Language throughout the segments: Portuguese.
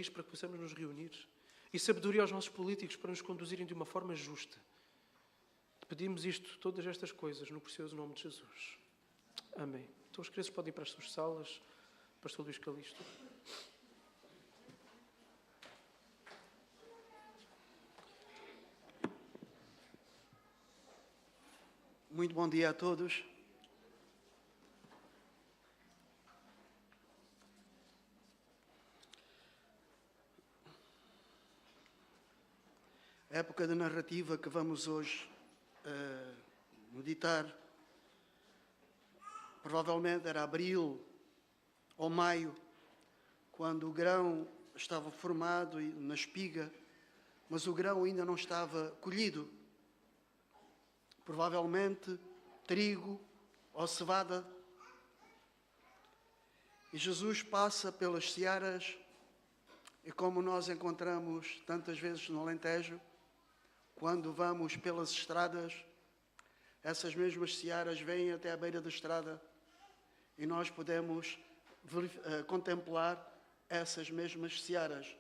país para que possamos nos reunir. E sabedoria aos nossos políticos para nos conduzirem de uma forma justa. Pedimos isto, todas estas coisas, no precioso nome de Jesus. Amém. Então os crianças podem ir para as suas salas. Pastor Luís Calixto. Muito bom dia a todos. A época de narrativa que vamos hoje meditar, provavelmente era abril ou maio, quando o grão estava formado na espiga, mas o grão ainda não estava colhido. Provavelmente trigo ou cevada. E Jesus passa pelas searas, e como nós encontramos tantas vezes no Alentejo, quando vamos pelas estradas, essas mesmas searas vêm até à beira da estrada e nós podemos contemplar essas mesmas searas.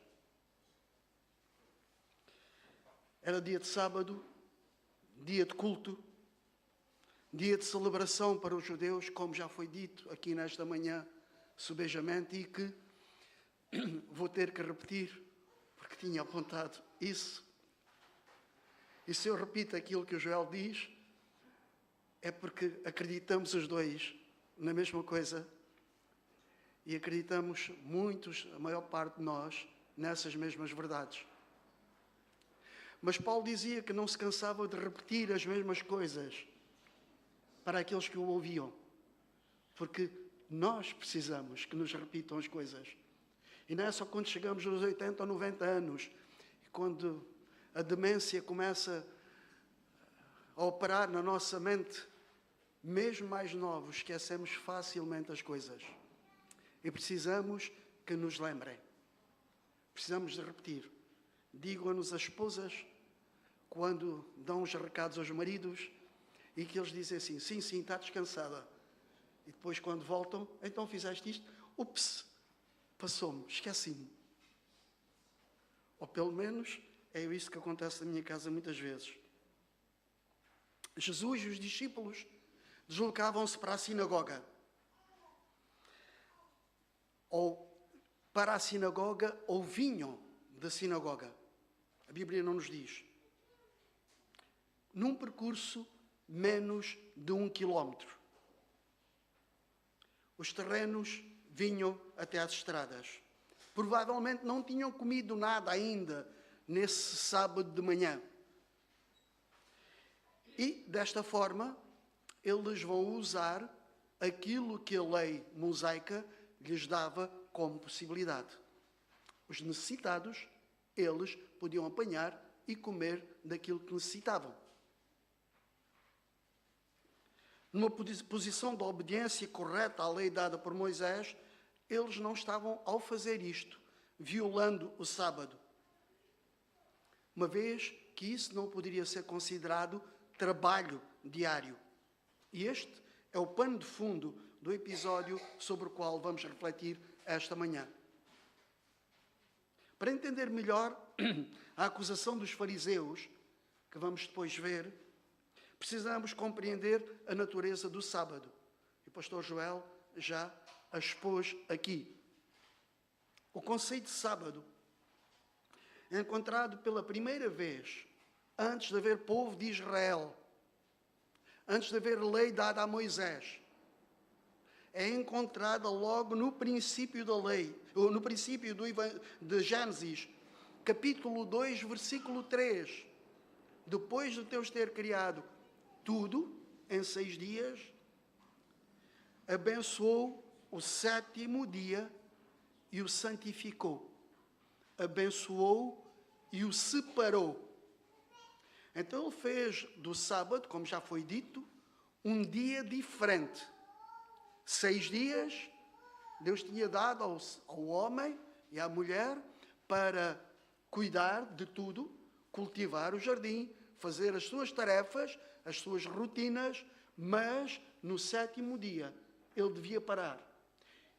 Era dia de sábado, dia de culto, dia de celebração para os judeus, como já foi dito aqui nesta manhã, subejamente, e que vou ter que repetir, porque tinha apontado isso. E se eu repito aquilo que o Joel diz, é porque acreditamos os dois na mesma coisa e acreditamos muitos, a maior parte de nós, nessas mesmas verdades. Mas Paulo dizia que não se cansava de repetir as mesmas coisas para aqueles que o ouviam, porque nós precisamos que nos repitam as coisas. E não é só quando chegamos aos 80 ou 90 anos, e quando a demência começa a operar na nossa mente, mesmo mais novos, esquecemos facilmente as coisas. E precisamos que nos lembrem. Precisamos de repetir. Digam-nos as esposas, quando dão os recados aos maridos, e que eles dizem assim, sim, sim, está descansada. E depois quando voltam, então fizeste isto? Ups, passou-me, esqueci-me. Ou pelo menos é isso que acontece na minha casa muitas vezes. Jesus e os discípulos deslocavam-se para a sinagoga. Ou para a sinagoga, ou vinham da sinagoga. A Bíblia não nos diz. Num percurso menos de 1 quilómetro. Os terrenos vinham até às estradas. Provavelmente não tinham comido nada ainda nesse sábado de manhã. E, desta forma, eles vão usar aquilo que a lei mosaica lhes dava como possibilidade. Os necessitados, eles podiam apanhar e comer daquilo que necessitavam. Numa posição de obediência correta à lei dada por Moisés, eles não estavam, ao fazer isto, violando o sábado. Uma vez que isso não poderia ser considerado trabalho diário. E este é o pano de fundo do episódio sobre o qual vamos refletir esta manhã. Para entender melhor a acusação dos fariseus, que vamos depois ver, precisamos compreender a natureza do sábado. E o pastor Joel já a expôs aqui. O conceito de sábado é encontrado pela primeira vez antes de haver povo de Israel, antes de haver lei dada a Moisés. É encontrada logo no princípio da lei, ou no princípio de Gênesis, capítulo 2, versículo 3. Depois de Deus ter criado tudo em 6 dias, abençoou o 7º dia e o santificou. Abençoou e o separou. Então ele fez do sábado, como já foi dito, um dia diferente. 6 dias Deus tinha dado ao homem e à mulher para cuidar de tudo, cultivar o jardim, fazer as suas tarefas, as suas rotinas, mas no 7º dia ele devia parar.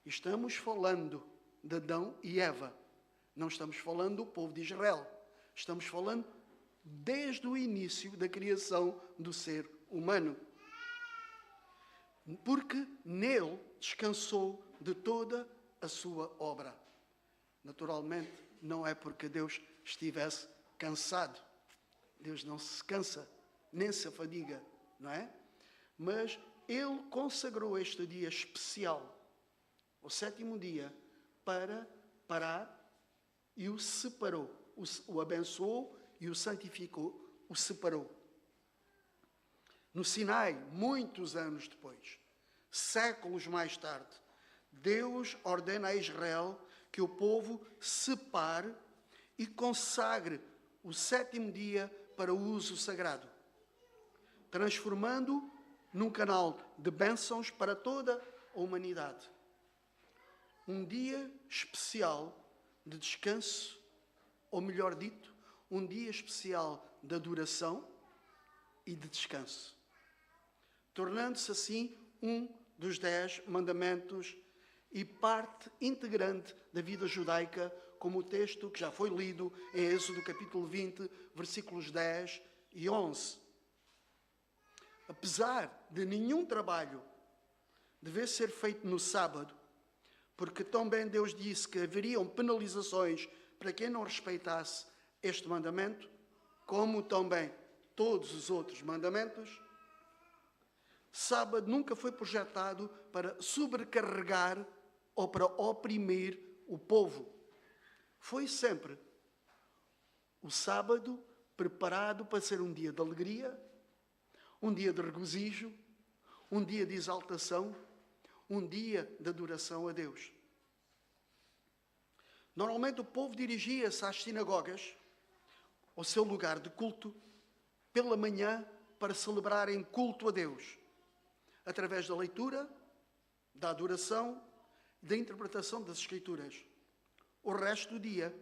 Estamos falando de Adão e Eva. Não estamos falando do povo de Israel. Estamos falando desde o início da criação do ser humano. Porque nele descansou de toda a sua obra. Naturalmente, não é porque Deus estivesse cansado. Deus não se cansa, nem se afadiga, não é? Mas Ele consagrou este dia especial, o 7º dia, para parar e o separou. O abençoou e o santificou, o separou. No Sinai, muitos anos depois, séculos mais tarde, Deus ordena a Israel que o povo separe e consagre o 7º dia para o uso sagrado, transformando-o num canal de bênçãos para toda a humanidade. Um dia especial de descanso, ou melhor dito, um dia especial de adoração e de descanso, tornando-se assim um dos 10 mandamentos e parte integrante da vida judaica, como o texto que já foi lido em Êxodo capítulo 20, versículos 10 e 11. Apesar de nenhum trabalho dever ser feito no sábado, porque também Deus disse que haveriam penalizações para quem não respeitasse este mandamento, como também todos os outros mandamentos, sábado nunca foi projetado para sobrecarregar ou para oprimir o povo. Foi sempre o sábado preparado para ser um dia de alegria, um dia de regozijo, um dia de exaltação, um dia de adoração a Deus. Normalmente o povo dirigia-se às sinagogas, ao seu lugar de culto, pela manhã para celebrarem culto a Deus, através da leitura, da adoração, da interpretação das Escrituras. O resto do dia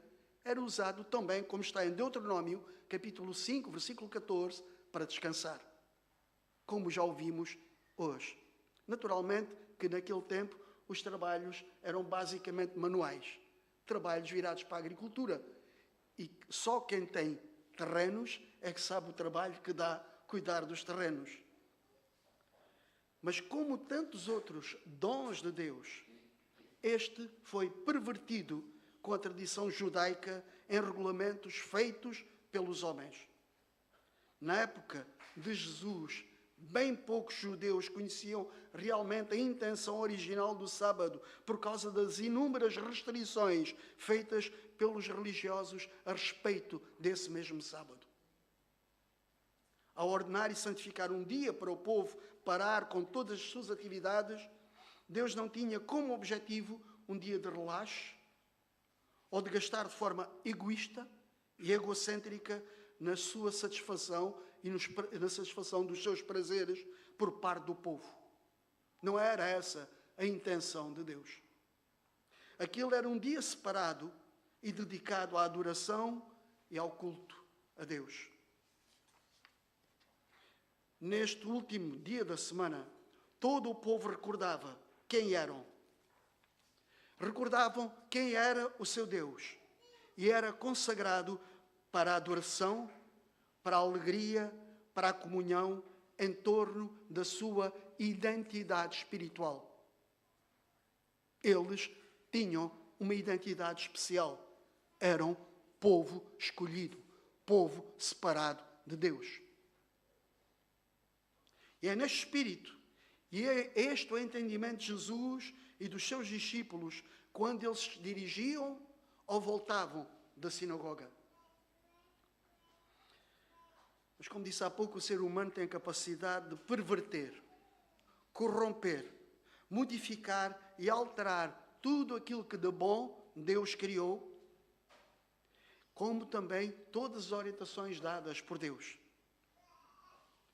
era usado também, como está em Deuteronômio, capítulo 5, versículo 14, para descansar, como já ouvimos hoje. Naturalmente que naquele tempo os trabalhos eram basicamente manuais, trabalhos virados para a agricultura. E só quem tem terrenos é que sabe o trabalho que dá cuidar dos terrenos. Mas como tantos outros dons de Deus, este foi pervertido com a tradição judaica em regulamentos feitos pelos homens. Na época de Jesus, bem poucos judeus conheciam realmente a intenção original do sábado, por causa das inúmeras restrições feitas pelos religiosos a respeito desse mesmo sábado. Ao ordenar e santificar um dia para o povo parar com todas as suas atividades, Deus não tinha como objetivo um dia de relaxo ou de gastar de forma egoísta e egocêntrica na sua satisfação e na satisfação dos seus prazeres por parte do povo. Não era essa a intenção de Deus. Aquilo era um dia separado e dedicado à adoração e ao culto a Deus. Neste último dia da semana, todo o povo recordava quem eram. Recordavam quem era o seu Deus e era consagrado para a adoração, para a alegria, para a comunhão em torno da sua identidade espiritual. Eles tinham uma identidade especial. Eram povo escolhido, povo separado de Deus. E é neste espírito, e é este o entendimento de Jesus e dos seus discípulos quando eles se dirigiam ou voltavam da sinagoga. Mas, como disse há pouco, o ser humano tem a capacidade de perverter, corromper, modificar e alterar tudo aquilo que de bom Deus criou, como também todas as orientações dadas por Deus.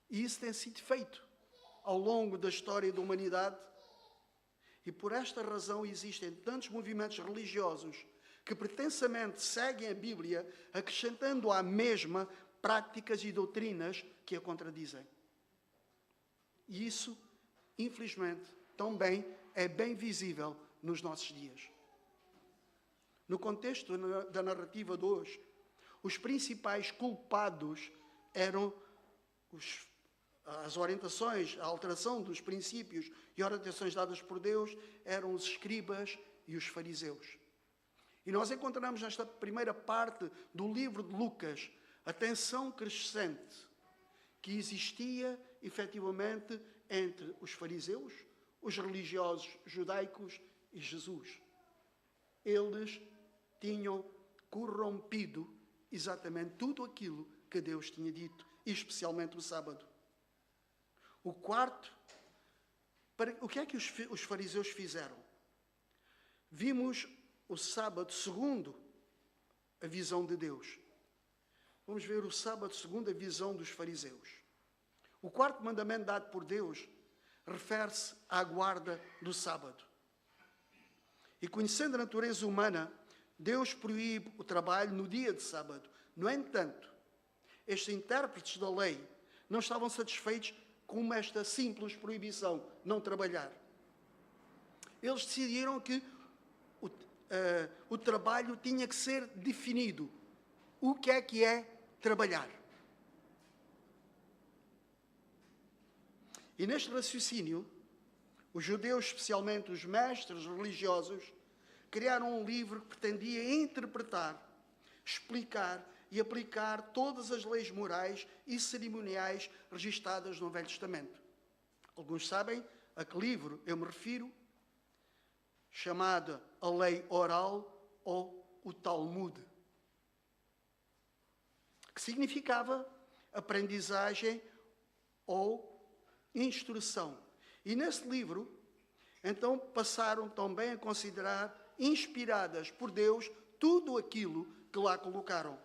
E isso tem sido feito ao longo da história da humanidade. E por esta razão existem tantos movimentos religiosos que pretensamente seguem a Bíblia, acrescentando à mesma práticas e doutrinas que a contradizem. E isso, infelizmente, também é bem visível nos nossos dias. No contexto da narrativa de hoje, os principais culpados eram as orientações, a alteração dos princípios e orientações dadas por Deus eram os escribas e os fariseus. E nós encontramos nesta primeira parte do livro de Lucas a tensão crescente que existia efetivamente entre os fariseus, os religiosos judaicos e Jesus. Eles tinham corrompido exatamente tudo aquilo que Deus tinha dito, e especialmente o sábado. O quarto, o que é que os fariseus fizeram? Vimos o sábado segundo a visão de Deus. Vamos ver o sábado segundo a visão dos fariseus. O quarto mandamento dado por Deus refere-se à guarda do sábado. E conhecendo a natureza humana, Deus proíbe o trabalho no dia de sábado. No entanto, estes intérpretes da lei não estavam satisfeitos com esta simples proibição, não trabalhar. Eles decidiram que o trabalho tinha que ser definido. O que é trabalhar? E neste raciocínio, os judeus, especialmente os mestres religiosos, criaram um livro que pretendia interpretar, explicar e aplicar todas as leis morais e cerimoniais registadas no Velho Testamento. Alguns sabem a que livro eu me refiro, chamada a Lei Oral ou o Talmud, que significava aprendizagem ou instrução. E nesse livro, então, passaram também a considerar inspiradas por Deus tudo aquilo que lá colocaram.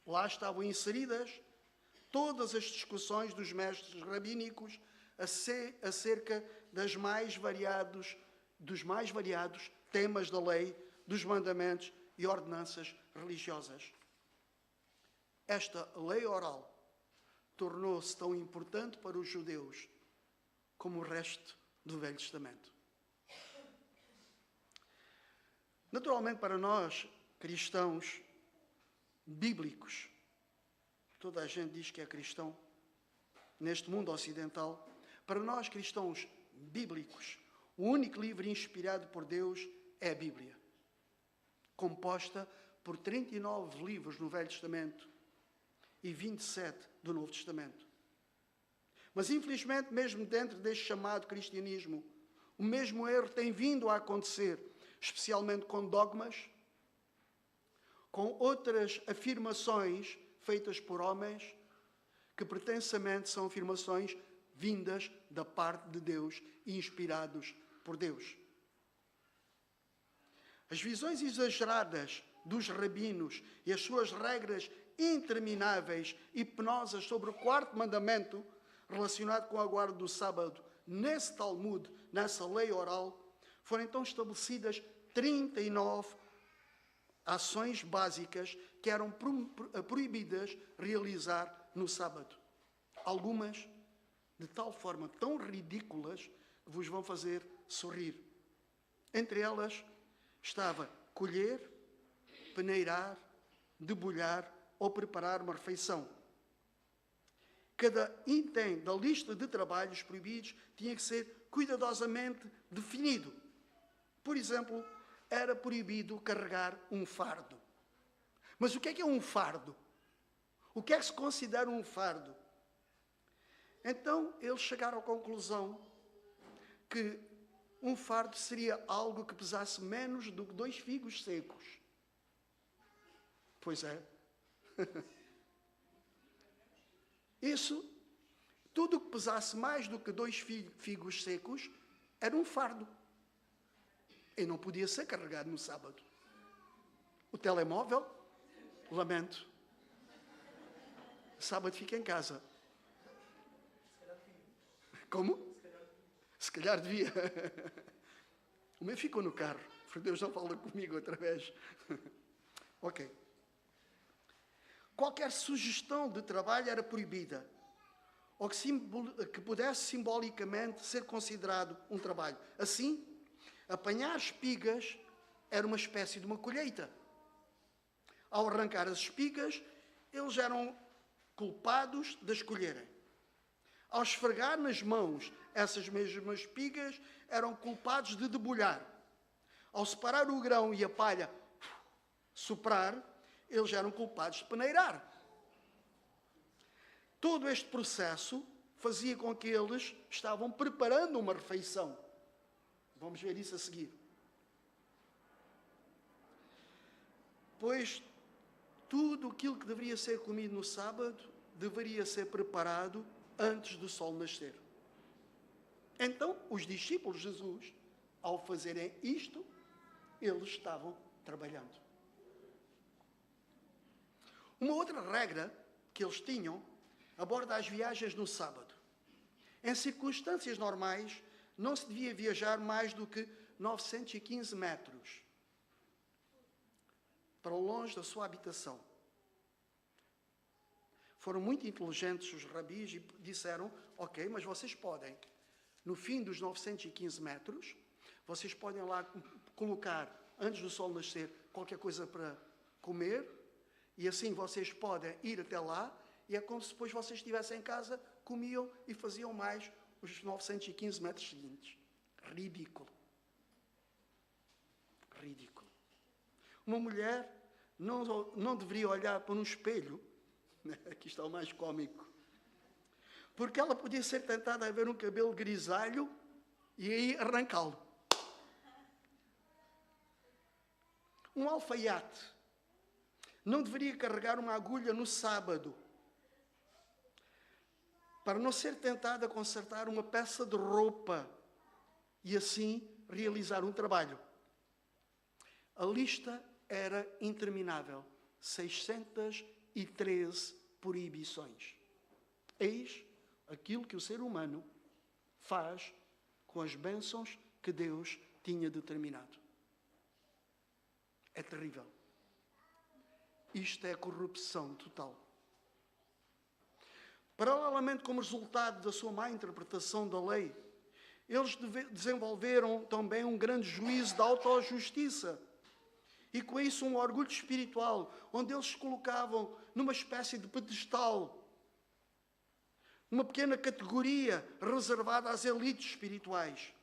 Lá estavam inseridas todas as discussões dos mestres rabínicos acerca dos mais variados temas da lei, dos mandamentos e ordenanças religiosas. Esta lei oral tornou-se tão importante para os judeus como o resto do Velho Testamento. Naturalmente, para nós, cristãos bíblicos, toda a gente diz que é cristão neste mundo ocidental, para nós, cristãos bíblicos, o único livro inspirado por Deus é a Bíblia, composta por 39 livros no Velho Testamento e 27 do Novo Testamento. Mas, infelizmente, mesmo dentro deste chamado cristianismo, o mesmo erro tem vindo a acontecer, especialmente com dogmas, com outras afirmações feitas por homens, que pretensamente são afirmações vindas da parte de Deus e inspirados por Deus. As visões exageradas dos rabinos e as suas regras intermináveis e penosas sobre o quarto mandamento relacionado com a guarda do sábado, nesse Talmud, nessa lei oral, foram então estabelecidas 39 ações básicas que eram proibidas realizar no sábado. Algumas de tal forma tão ridículas que vos vão fazer sorrir. Entre elas estava colher, peneirar, debulhar ou preparar uma refeição. Cada item da lista de trabalhos proibidos tinha que ser cuidadosamente definido. Por exemplo, era proibido carregar um fardo. Mas o que é um fardo? O que é que se considera um fardo? Então, eles chegaram à conclusão que um fardo seria algo que pesasse menos do que 2 figos secos. Pois é. Isso, tudo o que pesasse mais do que 2 figos secos, era um fardo. E não podia ser carregado no sábado. O telemóvel, lamento. Sábado fica em casa. Como? Se calhar devia. O meu ficou no carro, porque Deus não fala comigo outra vez. Ok. Qualquer sugestão de trabalho era proibida, ou que pudesse simbolicamente ser considerado um trabalho. Assim, apanhar espigas era uma espécie de uma colheita. Ao arrancar as espigas, eles eram culpados de as colherem. Ao esfregar nas mãos essas mesmas espigas, eram culpados de debulhar. Ao separar o grão e a palha, soprar, eles eram culpados de peneirar. Todo este processo fazia com que eles estavam preparando uma refeição. Vamos ver isso a seguir. Pois tudo aquilo que deveria ser comido no sábado deveria ser preparado antes do sol nascer. Então, os discípulos de Jesus, ao fazerem isto, eles estavam trabalhando. Uma outra regra que eles tinham aborda as viagens no sábado. Em circunstâncias normais, não se devia viajar mais do que 915 metros para longe da sua habitação. Foram muito inteligentes os rabis e disseram, ok, mas vocês podem, no fim dos 915 metros, vocês podem lá colocar, antes do sol nascer, qualquer coisa para comer, e assim vocês podem ir até lá, e é como se depois vocês estivessem em casa, comiam e faziam mais os 915 metros seguintes. Ridículo. Ridículo. Uma mulher não deveria olhar para um espelho, aqui está o mais cómico, porque ela podia ser tentada a ver um cabelo grisalho e aí arrancá-lo. Um alfaiate não deveria carregar uma agulha no sábado para não ser tentado a consertar uma peça de roupa e assim realizar um trabalho. A lista era interminável. 613 proibições. Eis aquilo que o ser humano faz com as bênçãos que Deus tinha determinado. É terrível. Isto é corrupção total. Paralelamente, como resultado da sua má interpretação da lei, eles desenvolveram também um grande juízo da autojustiça. E com isso um orgulho espiritual, onde eles se colocavam numa espécie de pedestal, uma pequena categoria reservada às elites espirituais.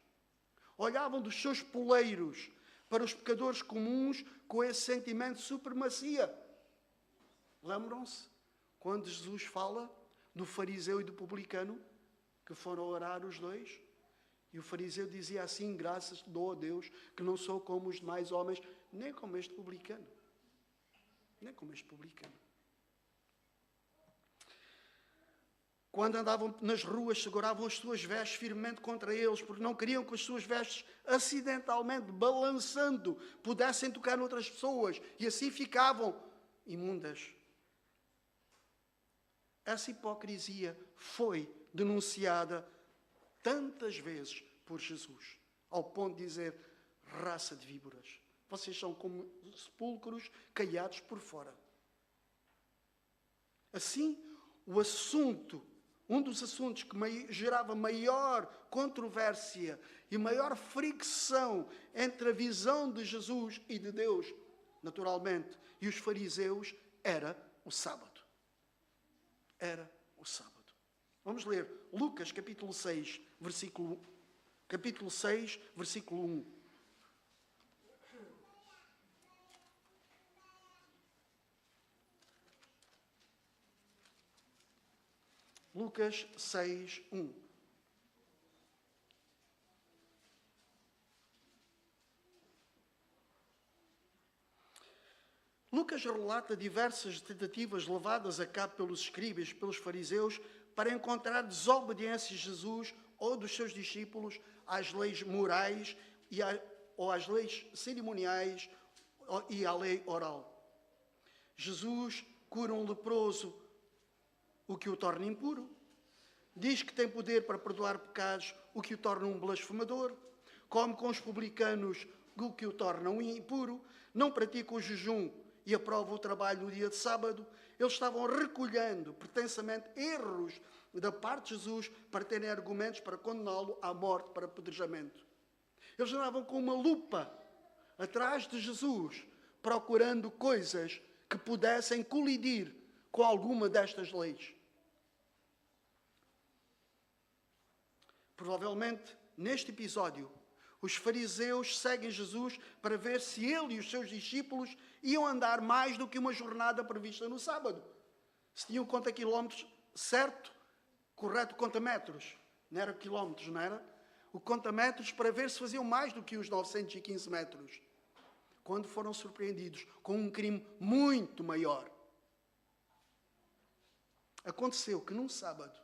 Olhavam dos seus poleiros para os pecadores comuns com esse sentimento de supremacia. Lembram-se quando Jesus fala do fariseu e do publicano, que foram orar os dois? E o fariseu dizia assim, graças te dou a Deus, que não sou como os demais homens, nem como este publicano. Nem como este publicano. Quando andavam nas ruas, seguravam as suas vestes firmemente contra eles, porque não queriam que as suas vestes, acidentalmente, balançando, pudessem tocar noutras pessoas, e assim ficavam imundas. Essa hipocrisia foi denunciada tantas vezes por Jesus, ao ponto de dizer, raça de víboras, vocês são como sepulcros caiados por fora. Assim, o assunto, um dos assuntos que gerava maior controvérsia e maior fricção entre a visão de Jesus e de Deus, naturalmente, e os fariseus, era o sábado. Era o sábado. Vamos ler Lucas capítulo 6, versículo 1. Lucas 6, 1. Lucas relata diversas tentativas levadas a cabo pelos escribas, pelos fariseus, para encontrar desobediência de Jesus ou dos seus discípulos às leis morais ou às leis cerimoniais e à lei oral. Jesus cura um leproso, o que o torna impuro. Diz que tem poder para perdoar pecados, o que o torna um blasfemador. Come com os publicanos, o que o torna um impuro. Não pratica o jejum e aprova o trabalho no dia de sábado. Eles estavam recolhendo pretensamente erros da parte de Jesus para terem argumentos para condená-lo à morte, para apedrejamento. Eles andavam com uma lupa atrás de Jesus, procurando coisas que pudessem colidir com alguma destas leis. Provavelmente, neste episódio, os fariseus seguem Jesus para ver se ele e os seus discípulos iam andar mais do que uma jornada prevista no sábado. Se tinham conta quilómetros, certo, correto, conta metros. Não era quilómetros, não era? O conta metros para ver se faziam mais do que os 915 metros. Quando foram surpreendidos com um crime muito maior. Aconteceu que num sábado,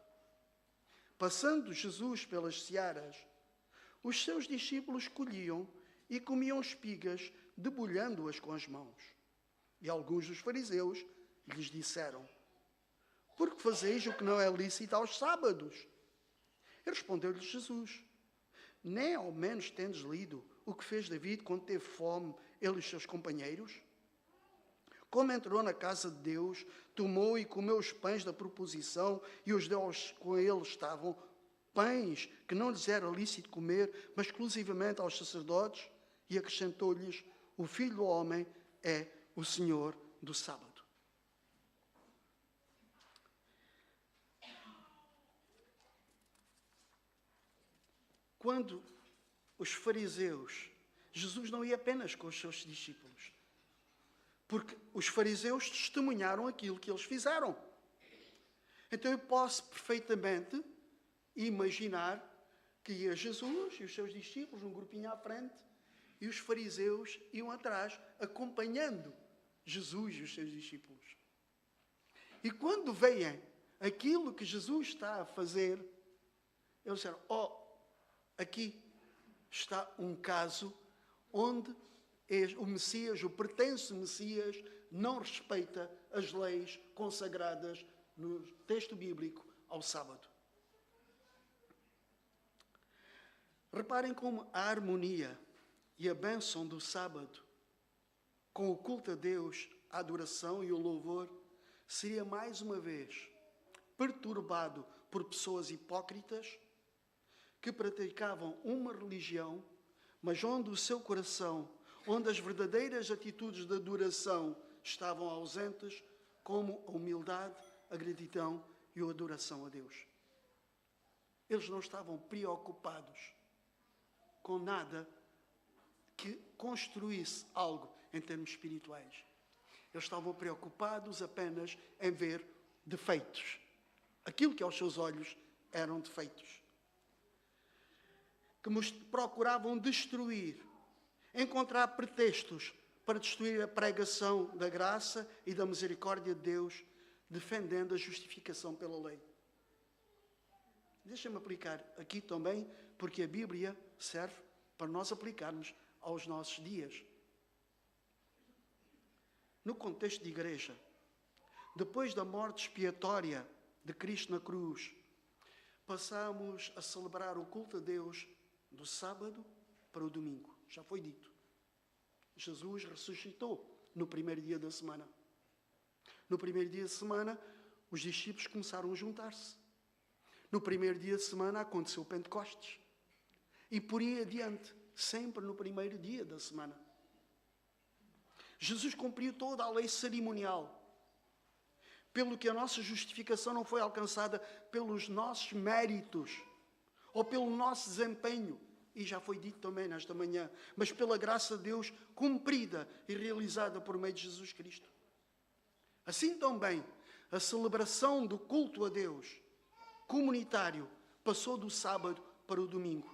passando Jesus pelas searas, os seus discípulos colhiam e comiam espigas, debulhando-as com as mãos. E alguns dos fariseus lhes disseram: por que fazeis o que não é lícito aos sábados? E respondeu-lhes Jesus: nem ao menos tendes lido o que fez David quando teve fome, ele e os seus companheiros? Como entrou na casa de Deus, tomou e comeu os pães da proposição e os deu aos que com ele estavam, pães que não lhes era lícito comer, mas exclusivamente aos sacerdotes, e acrescentou-lhes: o Filho do Homem é o Senhor do sábado. Quando os fariseus, Jesus não ia apenas com os seus discípulos, porque os fariseus testemunharam aquilo que eles fizeram. Então eu posso perfeitamente imaginar que ia Jesus e os seus discípulos, um grupinho à frente, e os fariseus iam atrás, acompanhando Jesus e os seus discípulos. E quando veem aquilo que Jesus está a fazer, eles disseram: aqui está um caso onde o Messias, o pretenso Messias, não respeita as leis consagradas no texto bíblico ao sábado. Reparem como a harmonia e a bênção do sábado, com o culto a Deus, a adoração e o louvor, seria mais uma vez perturbado por pessoas hipócritas que praticavam uma religião, mas onde o seu coração, onde as verdadeiras atitudes de adoração estavam ausentes, como a humildade, a gratidão e a adoração a Deus. Eles não estavam preocupados com nada que construísse algo em termos espirituais. Eles estavam preocupados apenas em ver defeitos. Aquilo que aos seus olhos eram defeitos. Que procuravam destruir, encontrar pretextos para destruir a pregação da graça e da misericórdia de Deus, defendendo a justificação pela lei. Deixa-me aplicar aqui também, porque a Bíblia serve para nós aplicarmos aos nossos dias. No contexto de igreja, depois da morte expiatória de Cristo na cruz, passamos a celebrar o culto a Deus do sábado para o domingo. Já foi dito. Jesus ressuscitou no primeiro dia da semana. No primeiro dia da semana, os discípulos começaram a juntar-se. No primeiro dia da semana aconteceu o Pentecostes. E por aí adiante, sempre no primeiro dia da semana. Jesus cumpriu toda a lei cerimonial. Pelo que a nossa justificação não foi alcançada pelos nossos méritos ou pelo nosso desempenho, e já foi dito também nesta manhã, mas pela graça de Deus cumprida e realizada por meio de Jesus Cristo. Assim também, a celebração do culto a Deus comunitário passou do sábado para o domingo.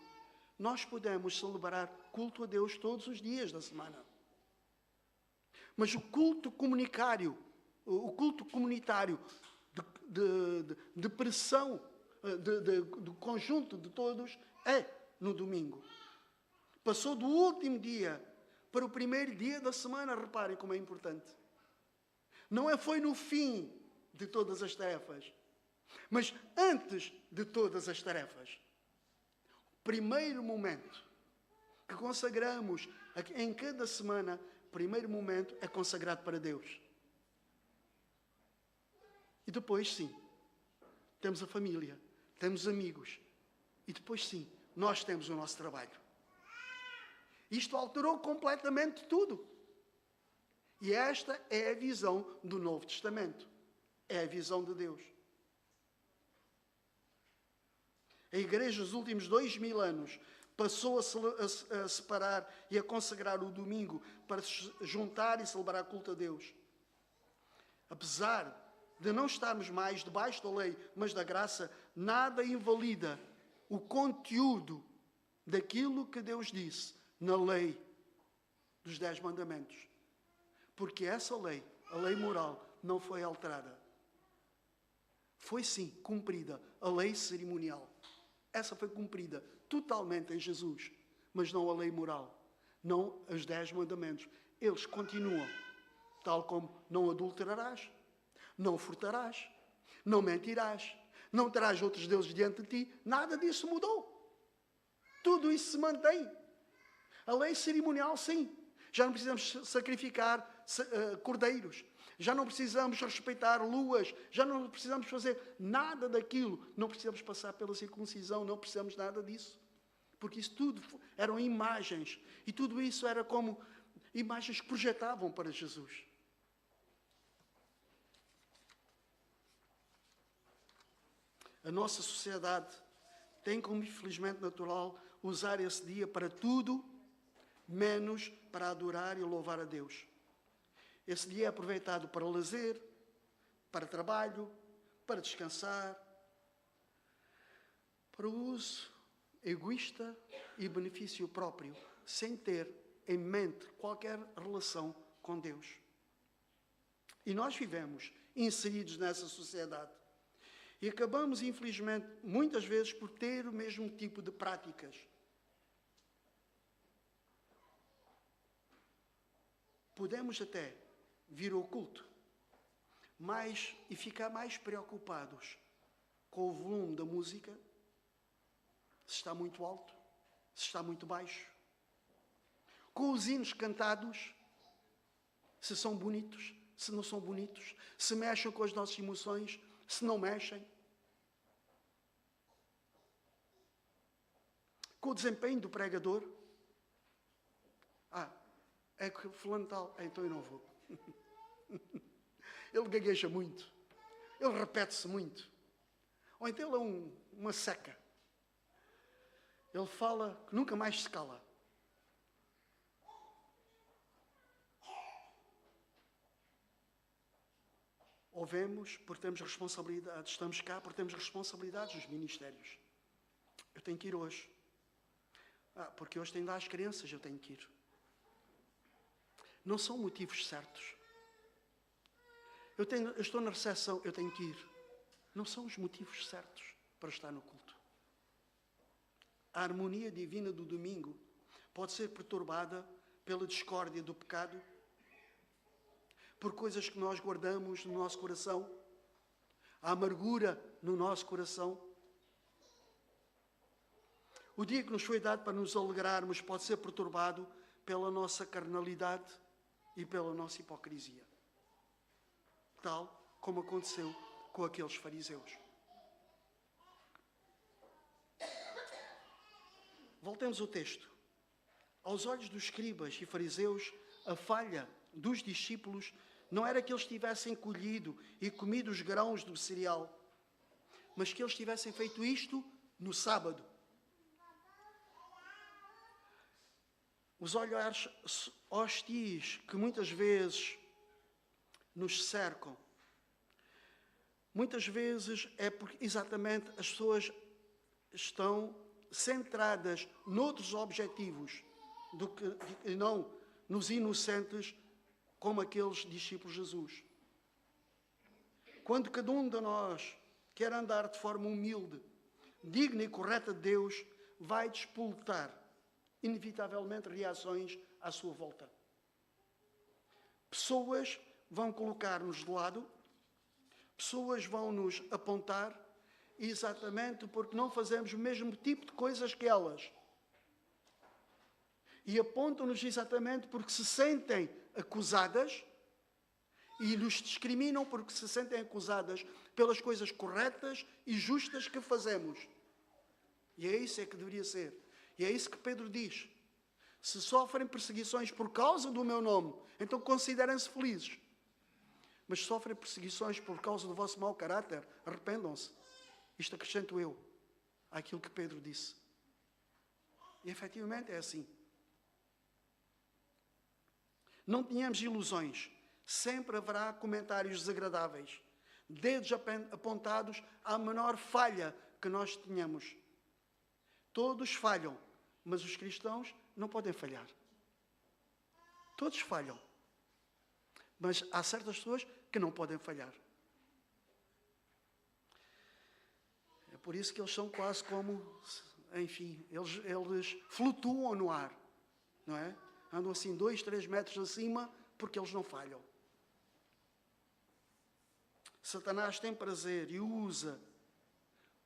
Nós podemos celebrar culto a Deus todos os dias da semana. Mas o culto comunitário de pressão, do conjunto de todos, é no domingo. Passou do último dia para o primeiro dia da semana. Reparem como é importante. Foi no fim de todas as tarefas, mas antes de todas as tarefas. O primeiro momento que consagramos em cada semana, o primeiro momento é consagrado para Deus. E depois, sim, temos a família, temos amigos. E depois, sim, nós temos o nosso trabalho. Isto alterou completamente tudo. E esta é a visão do Novo Testamento. É a visão de Deus. A Igreja, nos últimos 2000 anos, passou a separar e a consagrar o domingo para se juntar e celebrar culto a Deus. Apesar de não estarmos mais debaixo da lei, mas da graça, nada invalida o conteúdo daquilo que Deus disse na lei dos 10 mandamentos. Porque essa lei, a lei moral, não foi alterada. Foi sim cumprida a lei cerimonial. Essa foi cumprida totalmente em Jesus, mas não a lei moral, não os 10 mandamentos. Eles continuam, tal como não adulterarás, não furtarás, não mentirás, não terás outros deuses diante de ti. Nada disso mudou. Tudo isso se mantém. A lei cerimonial, sim. Já não precisamos sacrificar cordeiros. Já não precisamos respeitar luas. Já não precisamos fazer nada daquilo. Não precisamos passar pela circuncisão. Não precisamos nada disso. Porque isso tudo eram imagens. E tudo isso era como imagens que projetavam para Jesus. A nossa sociedade tem como infelizmente natural usar esse dia para tudo, menos para adorar e louvar a Deus. Esse dia é aproveitado para lazer, para trabalho, para descansar, para o uso egoísta e benefício próprio, sem ter em mente qualquer relação com Deus. E nós vivemos inseridos nessa sociedade. E acabamos, infelizmente, muitas vezes por ter o mesmo tipo de práticas. Podemos até vir ao culto e ficar mais preocupados com o volume da música, se está muito alto, se está muito baixo, com os hinos cantados, se são bonitos, se não são bonitos, se mexem com as nossas emoções, se não mexem, com o desempenho do pregador. É que fulano tal, então eu não vou. Ele gagueja muito, ele repete-se muito, ou então ele é uma seca. Ele fala que nunca mais se cala. Ouvemos porque temos responsabilidades, estamos cá porque temos responsabilidades nos ministérios. Eu tenho que ir hoje. Porque hoje tenho de dar às crianças, eu tenho que ir. Não são motivos certos. Eu estou na recepção, eu tenho que ir. Não são os motivos certos para estar no culto. A harmonia divina do domingo pode ser perturbada pela discórdia do pecado, por coisas que nós guardamos no nosso coração, a amargura no nosso coração. O dia que nos foi dado para nos alegrarmos pode ser perturbado pela nossa carnalidade e pela nossa hipocrisia, tal como aconteceu com aqueles fariseus. Voltemos ao texto. Aos olhos dos escribas e fariseus, a falha dos discípulos não era que eles tivessem colhido e comido os grãos do cereal, mas que eles tivessem feito isto no sábado. Os olhares hostis que muitas vezes nos cercam, muitas vezes é porque exatamente as pessoas estão centradas noutros objetivos e não nos inocentes como aqueles discípulos de Jesus. Quando cada um de nós quer andar de forma humilde, digna e correta de Deus, vai despoltar inevitavelmente reações à sua volta. Pessoas vão colocar-nos de lado, pessoas vão nos apontar, exatamente porque não fazemos o mesmo tipo de coisas que elas. E apontam-nos exatamente porque se sentem acusadas e nos discriminam porque se sentem acusadas pelas coisas corretas e justas que fazemos. E é isso que deveria ser. E é isso que Pedro diz. Se sofrem perseguições por causa do meu nome, então considerem-se felizes. Mas se sofrem perseguições por causa do vosso mau caráter, arrependam-se. Isto acrescento eu àquilo que Pedro disse. E efetivamente é assim. Não tenhamos ilusões. Sempre haverá comentários desagradáveis. Dedos apontados à menor falha que nós tenhamos. Todos falham, mas os cristãos não podem falhar. Todos falham. Mas há certas pessoas que não podem falhar. É por isso que eles são quase como, enfim, eles flutuam no ar, não é? Andam assim 2, 3 metros acima porque eles não falham. Satanás tem prazer e usa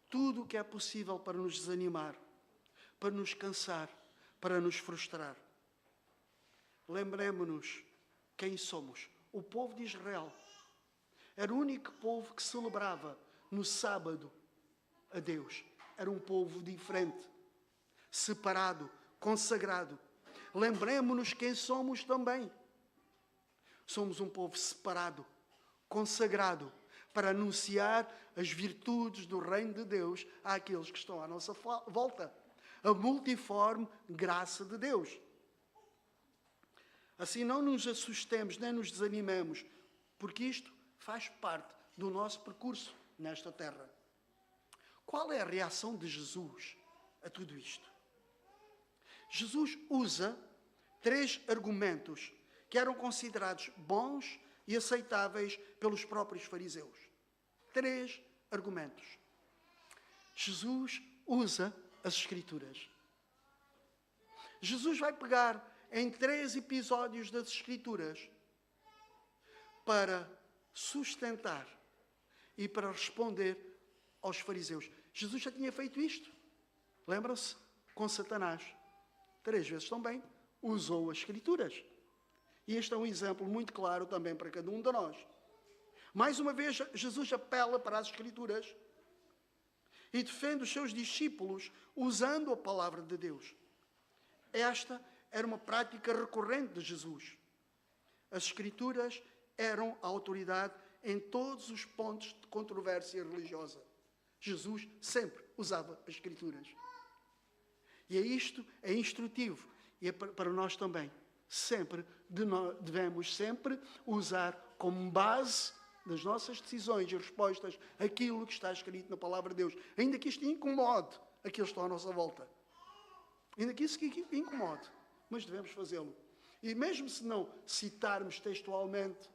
tudo o que é possível para nos desanimar, para nos cansar, para nos frustrar. Lembremos-nos quem somos. O povo de Israel era o único povo que celebrava no sábado a Deus. Era um povo diferente, separado, consagrado. Lembremos-nos quem somos também. Somos um povo separado, consagrado, para anunciar as virtudes do reino de Deus àqueles que estão à nossa volta. A multiforme graça de Deus. Assim não nos assustemos, nem nos desanimemos, porque isto faz parte do nosso percurso nesta terra. Qual é a reação de Jesus a tudo isto? Jesus usa 3 argumentos que eram considerados bons e aceitáveis pelos próprios fariseus. 3 argumentos. Jesus usa as Escrituras. Jesus vai pegar em 3 episódios das Escrituras para sustentar e para responder aos fariseus. Jesus já tinha feito isto. Lembram-se? Com Satanás. 3 vezes também usou as Escrituras. E este é um exemplo muito claro também para cada um de nós. Mais uma vez, Jesus apela para as Escrituras e defende os seus discípulos usando a palavra de Deus. Esta era uma prática recorrente de Jesus. As Escrituras eram a autoridade em todos os pontos de controvérsia religiosa. Jesus sempre usava as Escrituras. E isto é instrutivo e é para nós também. Devemos sempre usar como base das nossas decisões e respostas aquilo que está escrito na palavra de Deus. Ainda que isto incomode aqueles que estão à nossa volta. Ainda que isso incomode. Mas devemos fazê-lo. E mesmo se não citarmos textualmente,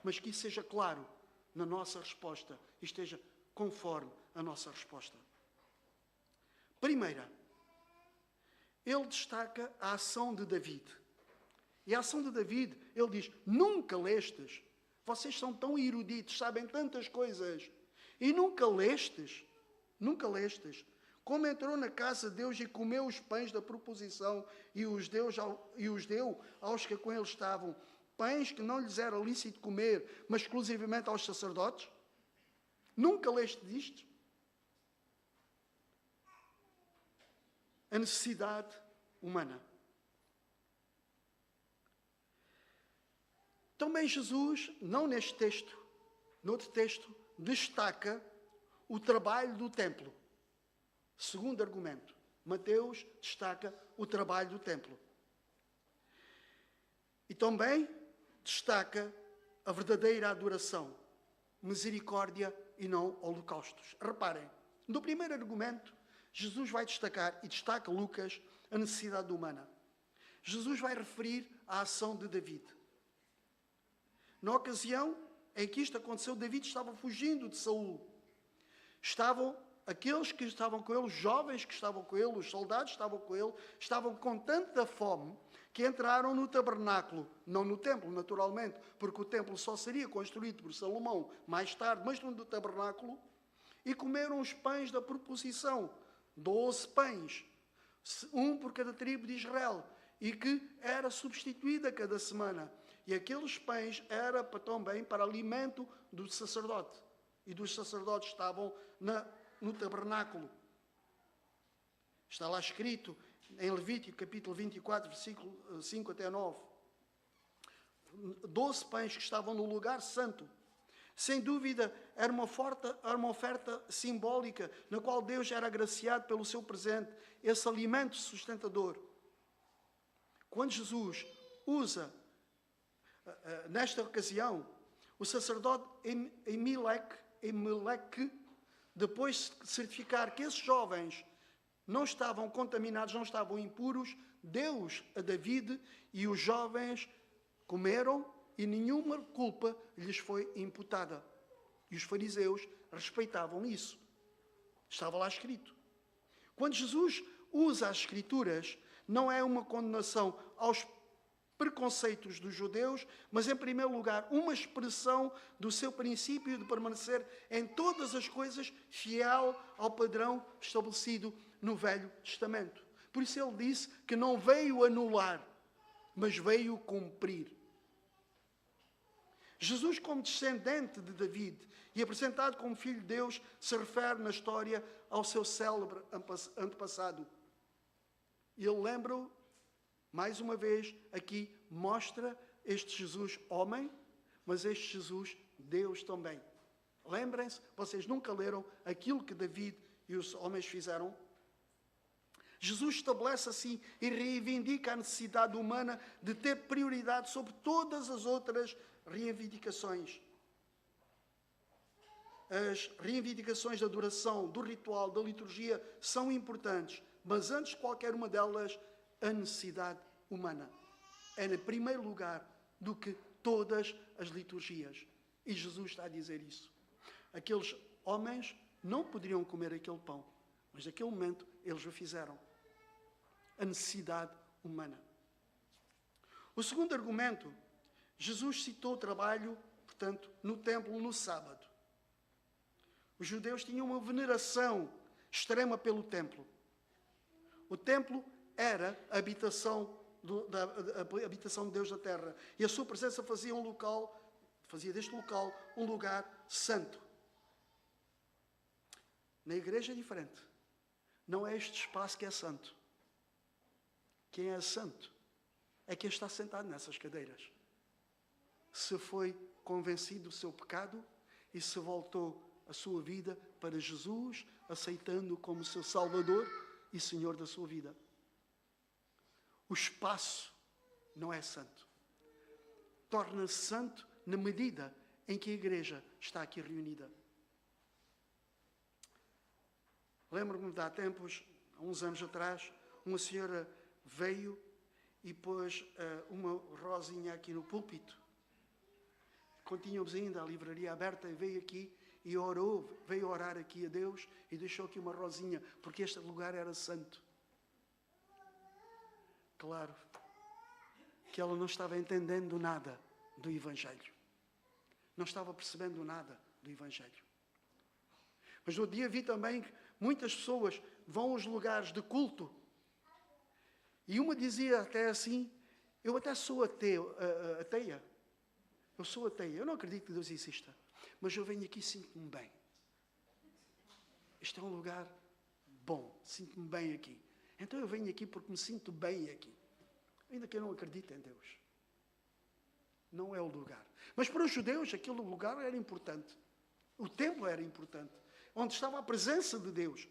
mas que isso seja claro na nossa resposta e esteja conforme a nossa resposta. Primeira, ele destaca a ação de David. E a ação de David, ele diz, nunca lestes. Vocês são tão eruditos, sabem tantas coisas. E nunca lestes, como entrou na casa de Deus e comeu os pães da proposição e os deu aos que com ele estavam, pães que não lhes era lícito comer, mas exclusivamente aos sacerdotes? Nunca leste disto? A necessidade humana. Também Jesus, não neste texto, noutro texto, destaca o trabalho do templo. Segundo argumento, Mateus destaca o trabalho do templo. E também destaca a verdadeira adoração, misericórdia e não holocaustos. Reparem, no primeiro argumento, Jesus vai destacar, e destaca Lucas, a necessidade humana. Jesus vai referir à ação de David. Na ocasião em que isto aconteceu, David estava fugindo de Saul. Estavam aqueles que estavam com ele, os jovens que estavam com ele, os soldados que estavam com ele, estavam com tanta fome que entraram no tabernáculo, não no templo, naturalmente, porque o templo só seria construído por Salomão mais tarde, mas no tabernáculo, e comeram os pães da proposição, 12 pães, um por cada tribo de Israel, e que era substituído a cada semana. E aqueles pães era também para alimento do sacerdote. E dos sacerdotes estavam no tabernáculo. Está lá escrito em Levítico, capítulo 24, versículo 5 até 9. 12 pães que estavam no lugar santo. Sem dúvida, era uma oferta simbólica, na qual Deus era agraciado pelo seu presente, esse alimento sustentador. Quando Jesus usa, nesta ocasião, o sacerdote Emelec, depois de certificar que esses jovens não estavam contaminados, não estavam impuros, deu-os a David e os jovens comeram e nenhuma culpa lhes foi imputada. E os fariseus respeitavam isso. Estava lá escrito. Quando Jesus usa as Escrituras, não é uma condenação aos preconceitos dos judeus, mas em primeiro lugar uma expressão do seu princípio de permanecer em todas as coisas fiel ao padrão estabelecido no Velho Testamento. Por isso ele disse que não veio anular, mas veio cumprir. Jesus, como descendente de David e apresentado como filho de Deus, se refere na história ao seu célebre antepassado. Ele lembra-o, mais uma vez, aqui mostra este Jesus homem, mas este Jesus Deus também. Lembrem-se, vocês nunca leram aquilo que David e os homens fizeram? Jesus estabelece assim e reivindica a necessidade humana de ter prioridade sobre todas as outras reivindicações. As reivindicações da adoração, do ritual, da liturgia são importantes, mas antes de qualquer uma delas, a necessidade humana é em primeiro lugar do que todas as liturgias. E Jesus está a dizer isso. Aqueles homens não poderiam comer aquele pão, mas naquele momento eles o fizeram. A necessidade humana. O segundo argumento, Jesus citou o trabalho, portanto, no templo no sábado. Os judeus tinham uma veneração extrema pelo templo. O templo era a habitação de Deus na terra. E a sua presença fazia deste local um lugar santo. Na igreja é diferente. Não é este espaço que é santo. Quem é santo é quem está sentado nessas cadeiras. Se foi convencido do seu pecado e se voltou a sua vida para Jesus, aceitando-o como seu Salvador e Senhor da sua vida. O espaço não é santo. Torna-se santo na medida em que a igreja está aqui reunida. Lembro-me de há tempos, há uns anos atrás, uma senhora veio e pôs uma rosinha aqui no púlpito. Quando tínhamos ainda a livraria aberta, veio aqui e orou, veio orar aqui a Deus e deixou aqui uma rosinha, porque este lugar era santo. Claro que ela não estava entendendo nada do Evangelho. Não estava percebendo nada do Evangelho. Mas no dia vi também que muitas pessoas vão aos lugares de culto e uma dizia até assim, eu até sou ateia. Eu sou ateia, eu não acredito que Deus exista, mas eu venho aqui e sinto-me bem. Este é um lugar bom, sinto-me bem aqui. Então eu venho aqui porque me sinto bem aqui. Ainda que eu não acredite em Deus. Não é o lugar. Mas para os judeus aquele lugar era importante. O templo era importante. Onde estava a presença de Deus.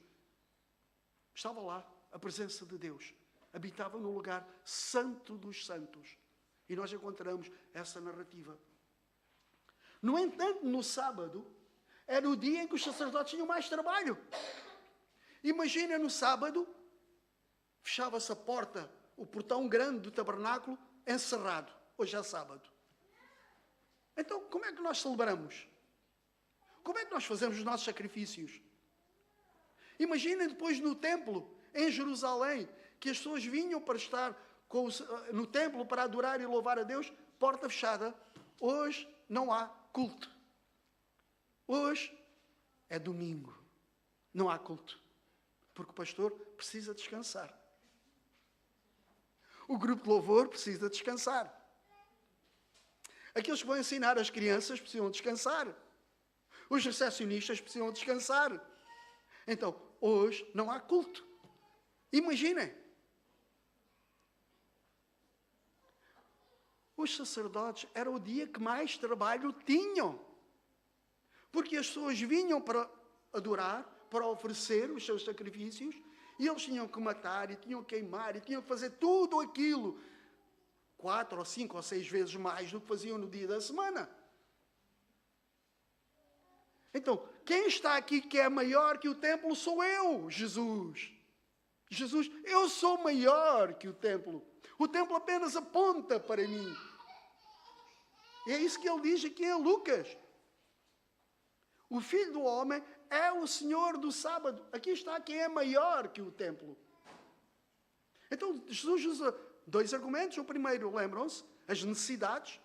Estava lá a presença de Deus. Habitava no lugar santo dos santos. E nós encontramos essa narrativa. No entanto, no sábado, era o dia em que os sacerdotes tinham mais trabalho. Imagina no sábado, fechava-se a porta, o portão grande do tabernáculo, encerrado. Hoje é sábado. Então, como é que nós celebramos? Como é que nós fazemos os nossos sacrifícios? Imaginem depois no templo, em Jerusalém, que as pessoas vinham para estar no templo para adorar e louvar a Deus, porta fechada. Hoje não há culto. Hoje é domingo. Não há culto. Porque o pastor precisa descansar. O grupo de louvor precisa descansar. Aqueles que vão ensinar as crianças precisam descansar. Os recepcionistas precisam descansar. Então, hoje não há culto. Imaginem. os sacerdotes era o dia que mais trabalho tinham. Porque as pessoas vinham para adorar, para oferecer os seus sacrifícios, e eles tinham que matar, e tinham que queimar, e tinham que fazer tudo aquilo 4 ou 5 ou 6 vezes mais do que faziam no dia da semana. Então, quem está aqui que é maior que o templo sou eu, Jesus. Jesus, eu sou maior que o templo. O templo apenas aponta para mim. E é isso que ele diz aqui em Lucas. O Filho do Homem é o Senhor do sábado. Aqui está quem é maior que o templo. Então, Jesus usa 2 argumentos. O primeiro, lembram-se, as necessidades.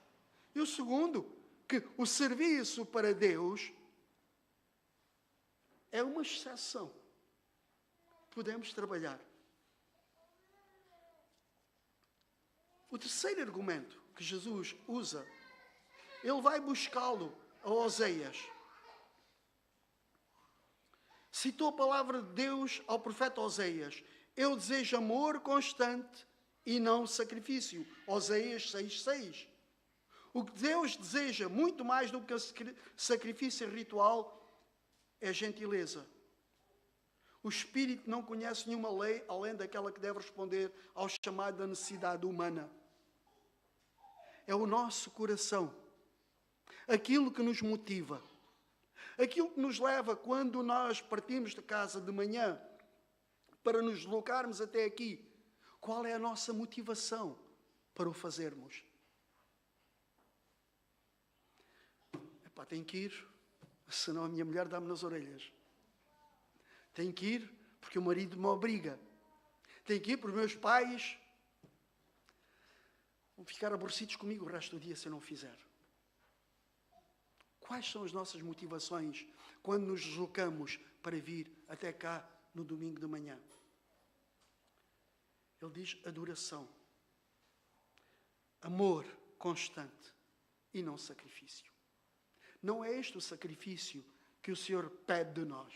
E o segundo, que o serviço para Deus é uma exceção. Podemos trabalhar. O terceiro argumento que Jesus usa, ele vai buscá-lo a Oséias. Citou a palavra de Deus ao profeta Oséias. Eu desejo amor constante e não sacrifício. Oséias 6,6. O que Deus deseja muito mais do que sacrifício ritual é gentileza. O Espírito não conhece nenhuma lei além daquela que deve responder ao chamado da necessidade humana. É o nosso coração. Aquilo que nos motiva. Aquilo que nos leva quando nós partimos de casa de manhã para nos deslocarmos até aqui. Qual é a nossa motivação para o fazermos? Epá, tenho que ir, senão a minha mulher dá-me nas orelhas. Tenho que ir porque o marido me obriga. Tenho que ir porque os meus pais vão ficar aborrecidos comigo o resto do dia se eu não o fizer. Quais são as nossas motivações quando nos deslocamos para vir até cá no domingo de manhã? Ele diz adoração, amor constante e não sacrifício. Não é este o sacrifício que o Senhor pede de nós.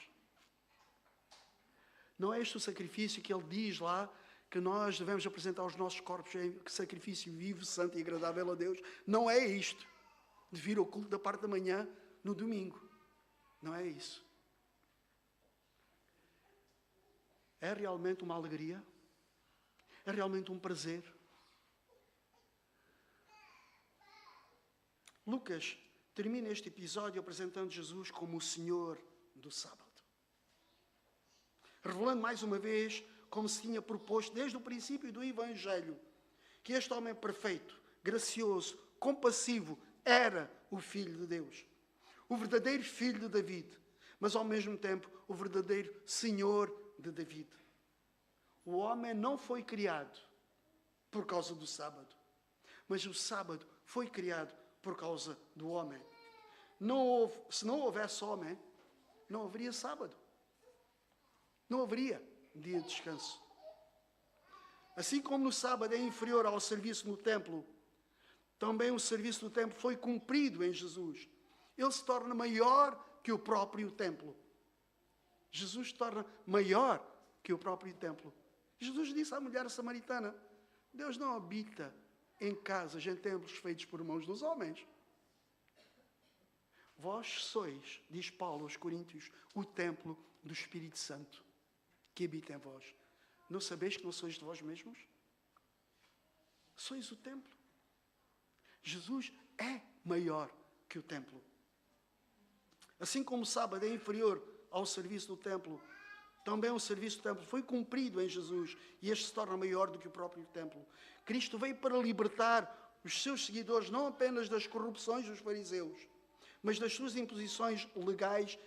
Não é este o sacrifício que Ele diz lá que nós devemos apresentar os nossos corpos em sacrifício vivo, santo e agradável a Deus. Não é isto. De vir ao culto da parte da manhã no domingo. Não é isso. É realmente uma alegria? É realmente um prazer? Lucas termina este episódio apresentando Jesus como o Senhor do sábado. Revelando mais uma vez, como se tinha proposto desde o princípio do Evangelho, que este homem perfeito, gracioso, compassivo, era o Filho de Deus. O verdadeiro Filho de David, mas ao mesmo tempo o verdadeiro Senhor de David. O homem não foi criado por causa do sábado, mas o sábado foi criado por causa do homem. Se não houvesse homem, não haveria sábado. Não haveria dia de descanso. Assim como no sábado é inferior ao serviço no templo, também o serviço do templo foi cumprido em Jesus. Ele se torna maior que o próprio templo. Jesus se torna maior que o próprio templo. Jesus disse à mulher samaritana, Deus não habita em casas, em templos feitos por mãos dos homens. Vós sois, diz Paulo aos Coríntios, o templo do Espírito Santo que habita em vós. Não sabeis que não sois de vós mesmos? Sois o templo. Jesus é maior que o templo. Assim como o sábado é inferior ao serviço do templo, também o serviço do templo foi cumprido em Jesus e este se torna maior do que o próprio templo. Cristo veio para libertar os seus seguidores não apenas das corrupções dos fariseus, mas das suas imposições legais,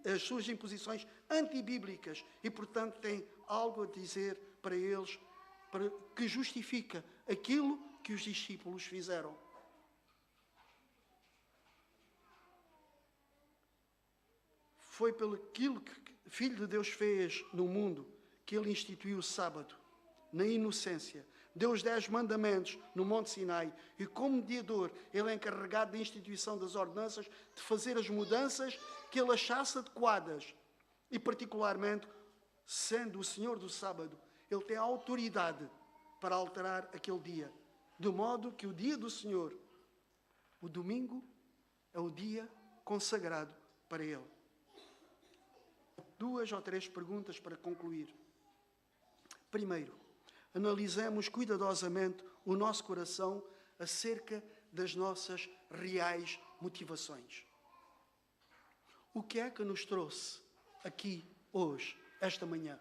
as suas imposições antibíblicas e, portanto, tem algo a dizer para eles que justifica aquilo que os discípulos fizeram. Foi pelo aquilo que o Filho de Deus fez no mundo que Ele instituiu o sábado, na inocência. Deu os 10 mandamentos no Monte Sinai e, como mediador, Ele é encarregado da instituição das ordenanças, de fazer as mudanças que Ele achasse adequadas. E, particularmente, sendo o Senhor do sábado, Ele tem a autoridade para alterar aquele dia. de modo que o dia do Senhor, o domingo, é o dia consagrado para Ele. 2 ou 3 perguntas para concluir. Primeiro, analisemos cuidadosamente o nosso coração acerca das nossas reais motivações. O que é que nos trouxe aqui, hoje, esta manhã?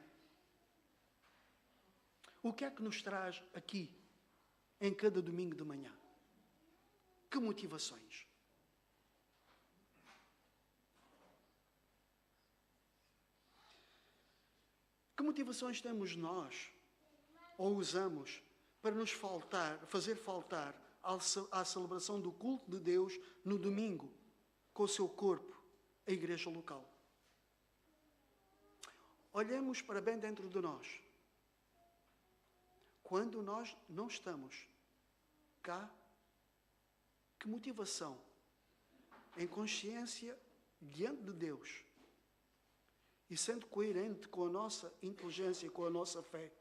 O que é que nos traz aqui, em cada domingo de manhã? Que motivações? Que motivações temos nós, ou usamos, para nos fazer faltar à celebração do culto de Deus no domingo, com o seu corpo, a igreja local? Olhemos para bem dentro de nós. Quando nós não estamos cá, que motivação, em consciência diante de Deus, e sendo coerente com a nossa inteligência e com a nossa fé,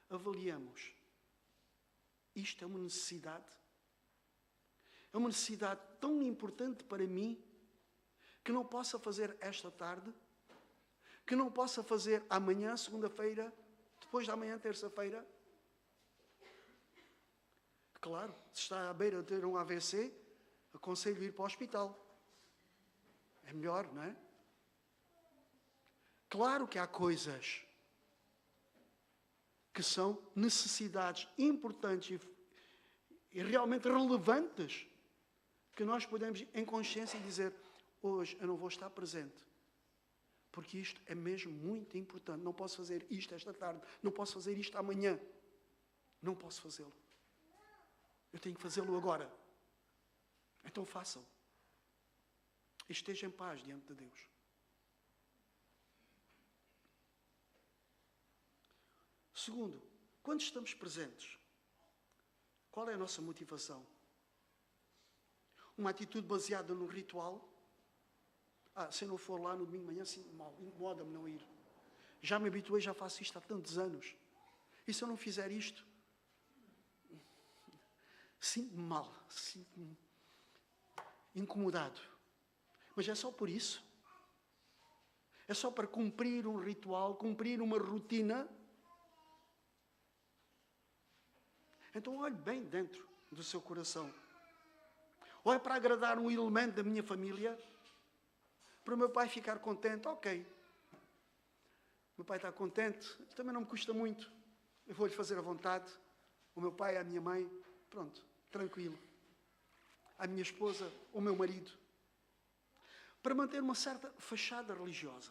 avaliamos: isto é uma necessidade? É uma necessidade tão importante para mim que não possa fazer esta tarde, que não possa fazer amanhã, segunda-feira, depois da manhã, terça-feira? Claro, se está à beira de ter um AVC, aconselho ir para o hospital. É melhor, não é? Claro que há coisas que são necessidades importantes e realmente relevantes que nós podemos, em consciência, dizer: hoje eu não vou estar presente, porque isto é mesmo muito importante. Não posso fazer isto esta tarde, não posso fazer isto amanhã. Não posso fazê-lo. Eu tenho que fazê-lo agora. Então façam. Esteja em paz diante de Deus. Segundo, quando estamos presentes, qual é a nossa motivação? Uma atitude baseada no ritual? Se eu não for lá no domingo de manhã, sinto mal, incomoda-me não ir. Já me habituei, já faço isto há tantos anos. E se eu não fizer isto, sinto-me mal, sinto-me incomodado. Mas é só por isso? É só para cumprir um ritual, cumprir uma rotina? Então olhe bem dentro do seu coração. Ou é para agradar um elemento da minha família? Para o meu pai ficar contente? Ok. Meu pai está contente, também não me custa muito. Eu vou-lhe fazer à vontade. O meu pai, a minha mãe, pronto, tranquilo. A minha esposa, o meu marido. Para manter uma certa fachada religiosa.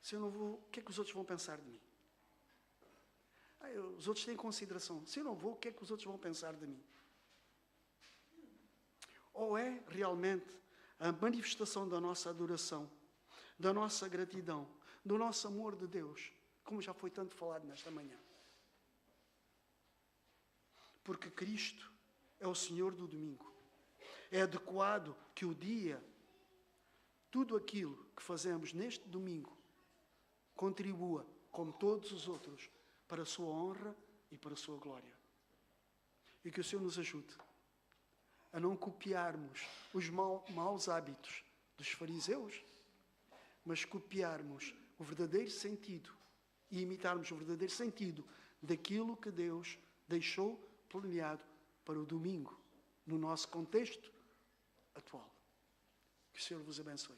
Se eu não vou, o que é que os outros vão pensar de mim? Os outros têm consideração. Se eu não vou, o que é que os outros vão pensar de mim? Ou é realmente a manifestação da nossa adoração, da nossa gratidão, do nosso amor de Deus, como já foi tanto falado nesta manhã? Porque Cristo é o Senhor do domingo. É adequado que o dia, tudo aquilo que fazemos neste domingo, contribua, como todos os outros, para a sua honra e para a sua glória. E que o Senhor nos ajude a não copiarmos os maus hábitos dos fariseus, mas copiarmos o verdadeiro sentido e imitarmos o verdadeiro sentido daquilo que Deus deixou planeado para o domingo, no nosso contexto atual. Que o Senhor vos abençoe.